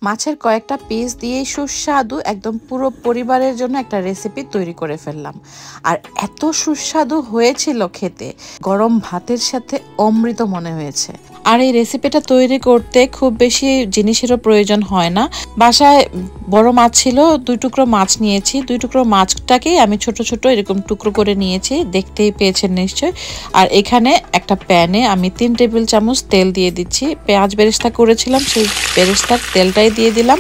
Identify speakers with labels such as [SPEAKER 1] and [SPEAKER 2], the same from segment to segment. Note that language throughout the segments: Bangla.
[SPEAKER 1] মাছের কয়েকটা পিস দিয়ে সুস্বাদু একদম পুরো পরিবারের জন্য একটা রেসিপি তৈরি করে ফেললাম। আর এত সুস্বাদু হয়েছিল খেতে, গরম ভাতের সাথে অমৃত মনে হয়েছে। আর এই রেসিপিটা তৈরি করতে খুব বেশি জিনিসেরও প্রয়োজন হয় না। বাসায় বড় মাছ ছিল, 2 টুকরো মাছ নিয়েছি। 2 টুকরো মাছটাকেই আমি ছোট ছোট এরকম টুকরো করে নিয়েছি, দেখতেই পেয়েছেন নিশ্চয়। আর এখানে একটা প্যানে আমি 3 টেবিল চামচ তেল দিয়ে দিচ্ছি। পেঁয়াজ বেরেস্তা করেছিলাম, সেই বেরেস্তার তেলটাই দিয়ে দিলাম।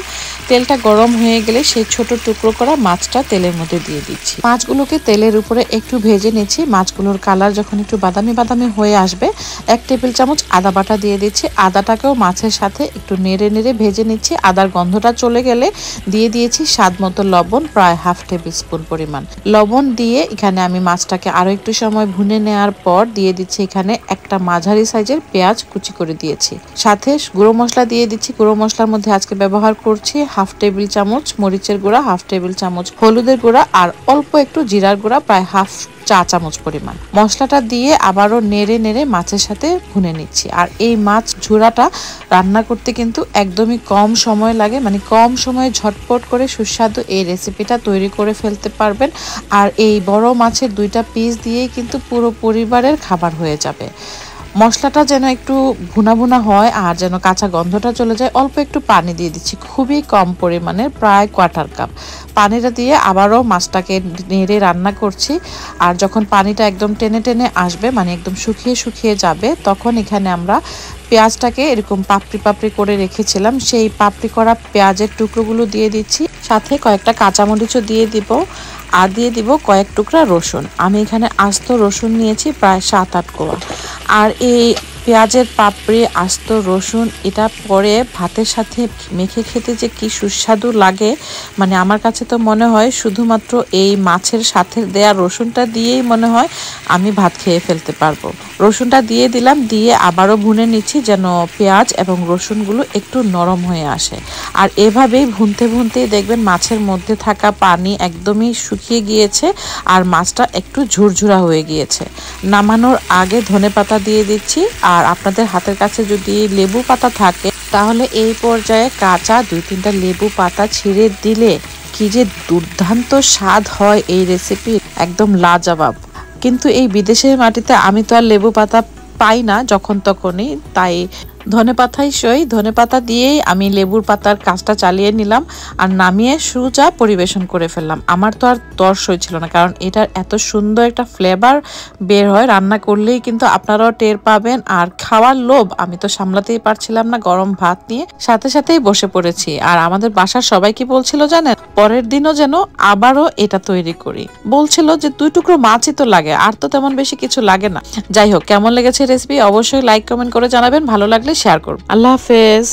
[SPEAKER 1] তেলটা গরম হয়ে গেলে সেই ছোট টুকরো করা মাছটা তেলের মধ্যে দিয়ে দিচ্ছি। মাছগুলোকে তেলের উপরে একটু ভেজে নিচ্ছি। মাছগুলোর কালার যখন একটু বাদামি বাদামি হয়ে আসবে, 1 টেবিল চামচ আদা বাটা দিয়ে দিচ্ছি। আদাটাকেও মাছের সাথে একটু নেড়ে নেড়ে ভেজে নিচ্ছি। আদার গন্ধটা চলে গেলে দিয়ে দিয়েছি স্বাদ মতো লবণ, প্রায় 1/2 টেবিল স্পুন পরিমাণ লবণ দিয়ে এখানে আমি মাছটাকে আরো একটু সময় ভুনে নেওয়ার পর দিয়ে দিচ্ছি এখানে একটা মাঝারি সাইজের পেঁয়াজ কুচি করে দিয়েছি। সাথে গুঁড়ো মশলা দিয়ে দিচ্ছি। গুঁড়ো মশলার মধ্যে আজকে ব্যবহার করছি 1/2 টেবিল চামচ মরিচের গুঁড়া, 1/2 টেবিল চামচ হলুদের গুঁড়া আর অল্প একটু জিরার গুঁড়া, প্রায় 1/2 চা চামচ পরিমাণ। মশলাটা দিয়ে আবারও নেড়ে নেড়ে মাছের সাথে ভুনে নিচ্ছি। আর এই মাছ ঝুরাটা রান্না করতে কিন্তু একদমই কম সময় লাগে, মানে কম সময়ে ঝটপট করে সুস্বাদু এই রেসিপিটা তৈরি করে ফেলতে পারবেন। আর এই বড় মাছের 2টা পিস দিয়েই কিন্তু পুরো পরিবারের খাবার হয়ে যাবে। মশলাটা যেন একটু ভুনা ভুনা হয় আর যেন কাঁচা গন্ধটা চলে যায়, অল্প একটু পানি দিয়ে দিচ্ছি, খুবই কম পরিমাণের, প্রায় 1/4 কাপ পানিটা দিয়ে আবারও মাছটাকে নেড়ে রান্না করছি। আর যখন পানিটা একদম টেনে টেনে আসবে, মানে একদম শুকিয়ে শুকিয়ে যাবে, তখন এখানে আমরা পেঁয়াজটাকে এরকম পাপড়ি পাপড়ি করে রেখেছিলাম, সেই পাপড়ি করা পেঁয়াজের টুকরোগুলো দিয়ে দিচ্ছি। সাথে কয়েকটা কাঁচামরিচও দিয়ে দিব আর দিয়ে দিব কয়েক টুকরা রসুন। আমি এখানে আস্ত রসুন নিয়েছি প্রায় 7-8 কোয়া। আর এই পেঁয়াজের পাপড়ি, আস্ত রসুন, এটা পরে ভাতের সাথে মেখে খেতে যে কি সুস্বাদু লাগে, মানে আমার কাছে তো মনে হয় শুধুমাত্র এই মাছের সাথে দেয়া রসুনটা দিয়েই মনে হয় আমি ভাত খেয়ে ফেলতে পারবো। রসুনটা দিয়ে দিলাম, দিয়ে আবারও ভুনে নিচ্ছি যেন পেঁয়াজ এবং রসুনগুলো একটু নরম হয়ে আসে। আর এভাবেই ভুনতে ভুনতেই দেখবেন মাছের মধ্যে থাকা পানি একদমই শুকিয়ে গিয়েছে আর মাছটা একটু ঝুরঝুরা হয়ে গিয়েছে। নামানোর আগে ধনেপাতা দিয়ে দিচ্ছি। আর আপনাদের হাতের কাছে যদি লেবু পাতা থাকে তাহলে এই পর্যায়ে কাঁচা 2-3টা লেবু পাতা ছিঁড়ে দিলে কি যে দুর্দান্ত স্বাদ হয় এই রেসিপির, একদম লাজবাব। কিন্তু এই বিদেশের মাটিতে আমি তো আর লেবু পাতা পাই না যখন তখনই, তাই ধনেপাতাই সই। ধনেপাতা দিয়েই আমি লেবুর পাতার কাজটা চালিয়ে নিলাম আর নামিয়ে সোজা পরিবেশন করে ফেললাম। আমার তো আর তর সইছিল না, কারণ এটার এত সুন্দর একটা ফ্লেভার বের হয়, রান্না করলেই কিন্তু আপনারাও টের পাবেন। আর খাওয়ার লোভ আমি তো সামলাতেই পারছিলাম না, গরম ভাত নিয়ে সাথে সাথেই বসে পড়েছি। আর আমাদের বাসার সবাই কি বলছিল জানেন, পরের দিনও যেন আবারও এটা তৈরি করি। বলছিল যে 2 টুকরো মাছই তো লাগে, আর তো তেমন বেশি কিছু লাগে না। যাই হোক, কেমন লেগেছে রেসিপি অবশ্যই লাইক কমেন্ট করে জানাবেন, ভালো লাগলে শেয়ার করুন। আল্লাহ হাফেজ।